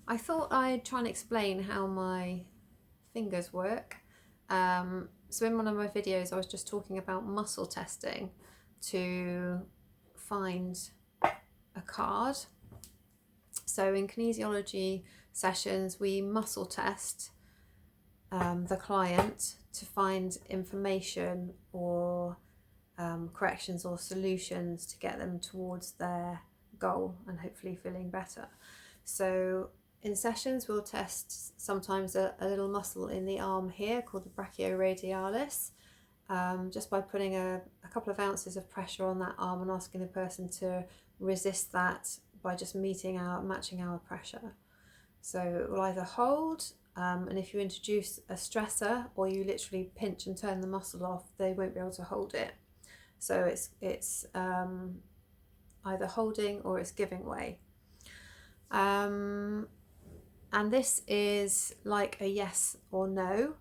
I thought I'd try and explain how my fingers work. So in one of my videos I was just talking about muscle testing to find a card. So in kinesiology sessions we muscle test the client to find information or corrections or solutions to get them towards their goal and hopefully feeling better. So in sessions we'll test sometimes a little muscle in the arm here called the brachioradialis, just by putting a couple of ounces of pressure on that arm and asking the person to resist that by just matching our pressure. So we'll either hold, and if you introduce a stressor or you literally pinch and turn the muscle off, they won't be able to hold it. So it's either holding or it's giving way. And this is like a yes or no.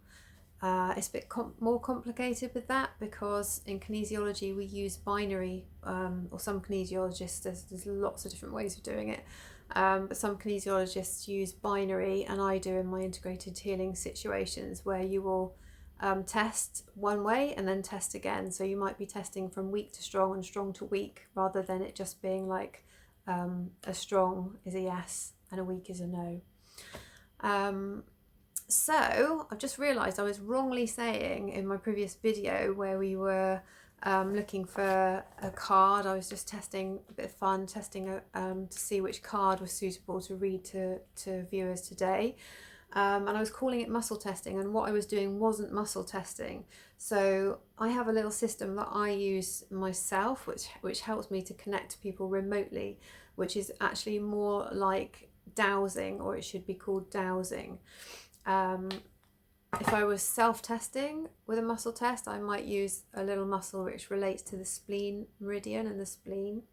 It's a bit more complicated with that because in kinesiology we use binary, or some kinesiologists, there's lots of different ways of doing it, but some kinesiologists use binary, and I do in my integrated healing situations where you will test one way and then test again. So you might be testing from weak to strong and strong to weak, rather than it just being like a strong is a yes and a weak is a no. So I've just realised I was wrongly saying in my previous video where we were looking for a card. I was just testing a bit of fun, testing to see which card was suitable to read to viewers today. And I was calling it muscle testing, and what I was doing wasn't muscle testing. So I have a little system that I use myself, which helps me to connect to people remotely, which is actually more like dowsing, or it should be called dowsing. If I was self-testing with a muscle test, I might use a little muscle which relates to the spleen meridian and the spleen.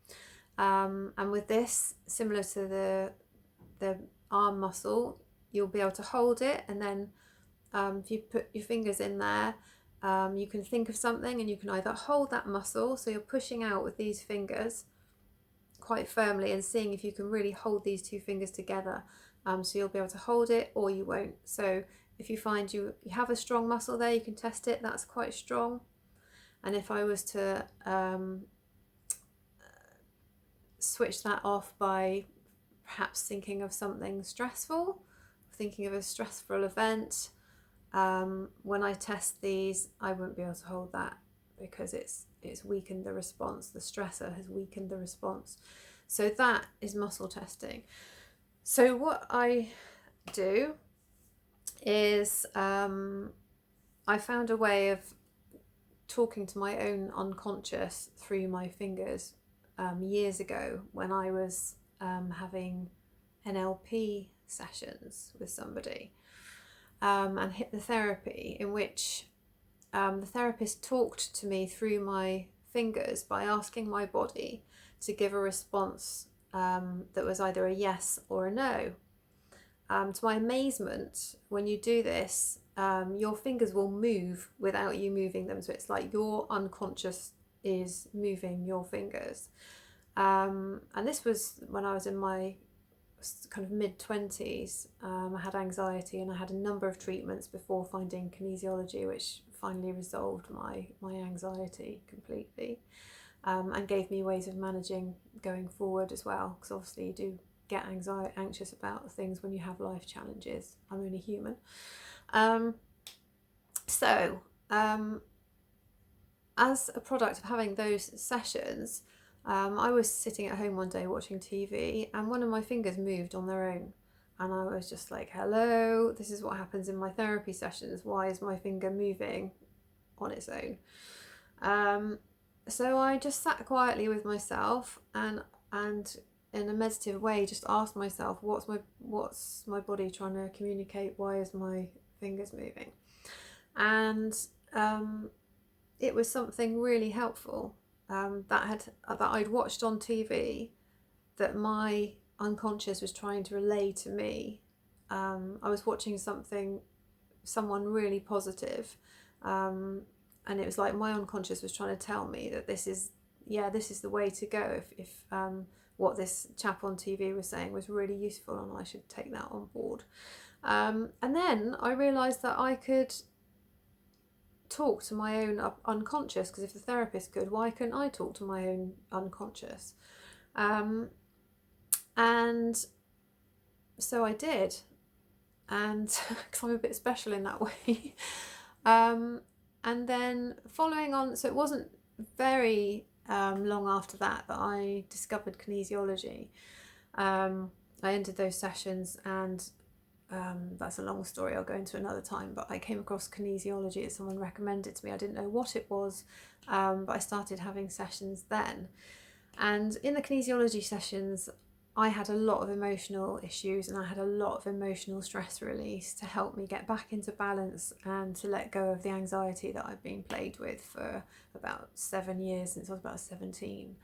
And with this, similar to the arm muscle, you'll be able to hold it, and then if you put your fingers in there, you can think of something and you can either hold that muscle, so you're pushing out with these fingers quite firmly and seeing if you can really hold these two fingers together. So you'll be able to hold it or you won't. So if you find you have a strong muscle there, you can test it, that's quite strong. And if I was to switch that off by perhaps thinking of something stressful, thinking of a stressful event, when I test these, I won't be able to hold that because it's weakened the response. The stressor has weakened the response. So that is muscle testing. So what I do is I found a way of talking to my own unconscious through my fingers years ago when I was having NLP sessions with somebody, and hypnotherapy, in which the therapist talked to me through my fingers by asking my body to give a response that was either a yes or a no. To my amazement, when you do this, your fingers will move without you moving them. So it's like your unconscious is moving your fingers. And this was when I was in my kind of mid-20s. I had anxiety and I had a number of treatments before finding kinesiology, which finally resolved my anxiety completely, and gave me ways of managing going forward as well, because obviously you do get anxious about things when you have life challenges. I'm only human. As a product of having those sessions, I was sitting at home one day watching TV and one of my fingers moved on their own, and I was just like, hello, this is what happens in my therapy sessions. Why is my finger moving on its own? So I just sat quietly with myself and in a meditative way just asked myself, what's my body trying to communicate? Why is my fingers moving? And it was something really helpful that I'd watched on TV that my unconscious was trying to relay to me. I was watching someone really positive, and it was like my unconscious was trying to tell me that this is the way to go. If what this chap on TV was saying was really useful, and I should take that on board. And then I realised that I could talk to my own unconscious, because if the therapist could, why couldn't I talk to my own unconscious? And so I did, and because I'm a bit special in that way. And then following on, so it wasn't very long after that I discovered kinesiology. I ended those sessions, and that's a long story I'll go into another time, but I came across kinesiology as someone recommended to me. I didn't know what it was, but I started having sessions then. And in the kinesiology sessions, I had a lot of emotional issues, and I had a lot of emotional stress release to help me get back into balance and to let go of the anxiety that I've been plagued with for about 7 years, since I was about 17.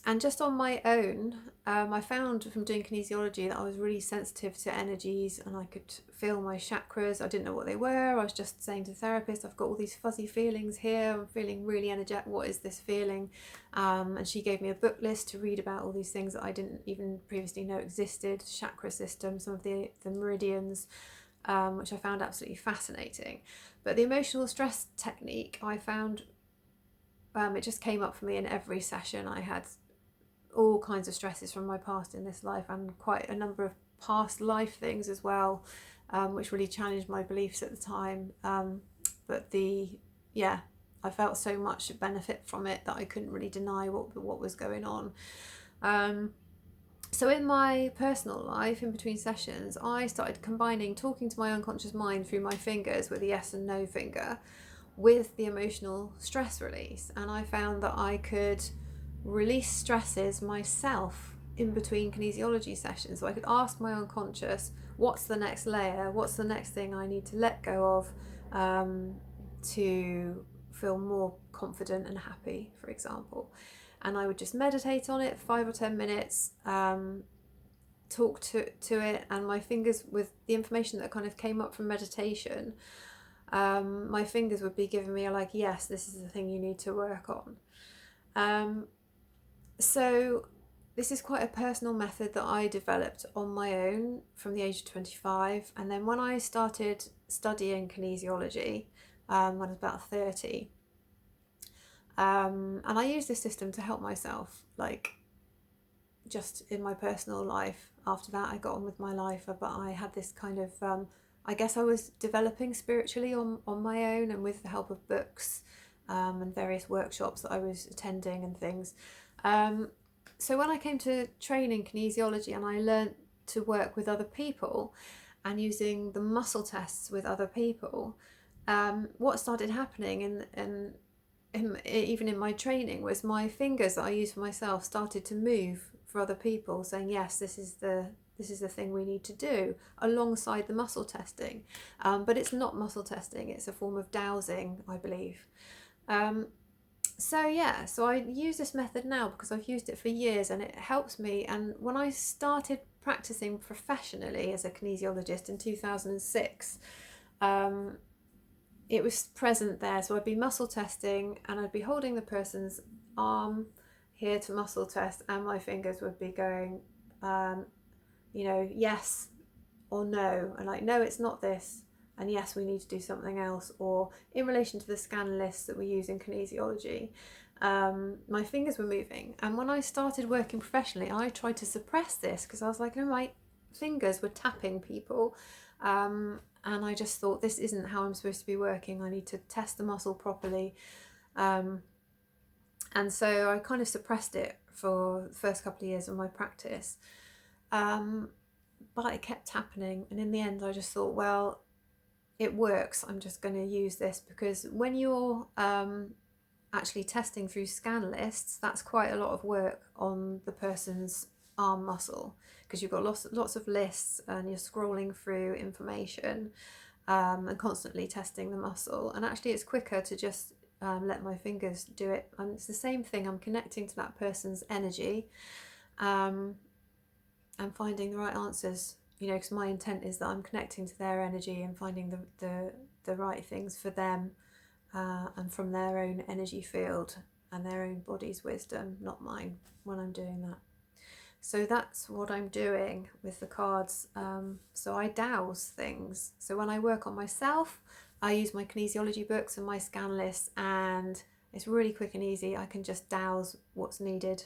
And just on my own, I found from doing kinesiology that I was really sensitive to energies, and I could feel my chakras. I didn't know what they were. I was just saying to the therapist, I've got all these fuzzy feelings here. I'm feeling really energetic. What is this feeling? And she gave me a book list to read about all these things that I didn't even previously know existed. Chakra system, some of the meridians, which I found absolutely fascinating. But the emotional stress technique, I found it just came up for me in every session. I had all kinds of stresses from my past in this life, and quite a number of past life things as well, which really challenged my beliefs at the time. But I felt so much benefit from it that I couldn't really deny what was going on. So in my personal life, in between sessions, I started combining talking to my unconscious mind through my fingers with the yes and no finger with the emotional stress release, and I found that I could release stresses myself in between kinesiology sessions. So I could ask my unconscious, what's the next layer, what's the next thing I need to let go of to feel more confident and happy, for example. And I would just meditate on it 5 or 10 minutes, talk to it, and my fingers, with the information that kind of came up from meditation, my fingers would be giving me like, yes, this is the thing you need to work on. So this is quite a personal method that I developed on my own from the age of 25. And then when I started studying kinesiology, when I was about 30, and I used this system to help myself, like just in my personal life. After that, I got on with my life, but I had this kind of, I guess I was developing spiritually on my own, and with the help of books and various workshops that I was attending and things. So when I came to training kinesiology and I learned to work with other people and using the muscle tests with other people, what started happening even in my training was my fingers that I use for myself started to move for other people, saying, yes, this is the thing we need to do, alongside the muscle testing. But it's not muscle testing, it's a form of dowsing, I believe. So I use this method now because I've used it for years and it helps me. And when I started practicing professionally as a kinesiologist in 2006, it was present there. So I'd be muscle testing and I'd be holding the person's arm here to muscle test, and my fingers would be going, yes or no, and like, no, it's not this, and yes, we need to do something else. Or in relation to the scan lists that we use in kinesiology, my fingers were moving. And when I started working professionally, I tried to suppress this because I was like, my fingers were tapping people. And I just thought, this isn't how I'm supposed to be working. I need to test the muscle properly. And so I kind of suppressed it for the first couple of years of my practice. But it kept happening. And in the end, I just thought, well, it works. I'm just going to use this, because when you're actually testing through scan lists, that's quite a lot of work on the person's arm muscle, because you've got lots of lists and you're scrolling through information and constantly testing the muscle. And actually it's quicker to just let my fingers do it. And it's the same thing. I'm connecting to that person's energy and finding the right answers, because my intent is that I'm connecting to their energy and finding the right things for them and from their own energy field. and their own body's wisdom, not mine, when I'm doing that. So that's what I'm doing with the cards. So I dowse things. So when I work on myself, I use my kinesiology books and my scan lists, and it's really quick and easy. I can just dowse what's needed.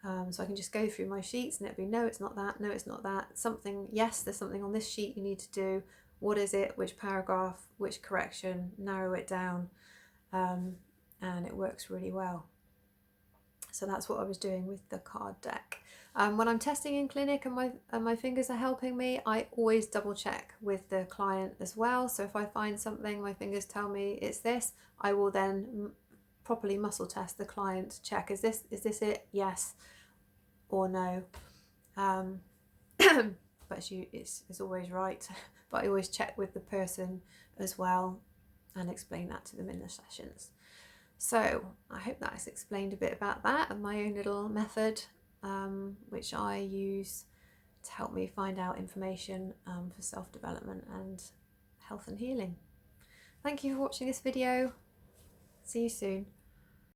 So I can just go through my sheets and it'll be, no, it's not that, no, it's not that. Something, yes, there's something on this sheet you need to do. What is it? Which paragraph? Which correction? Narrow it down. And it works really well. So that's what I was doing with the card deck. When I'm testing in clinic and my fingers are helping me, I always double check with the client as well. So if I find something, my fingers tell me it's this, I will then properly muscle test the client to check, is this it? Yes or no. But it's always right. But I always check with the person as well and explain that to them in the sessions. So I hope that's explained a bit about that and my own little method, which I use to help me find out information for self-development and health and healing. Thank you for watching this video. See you soon.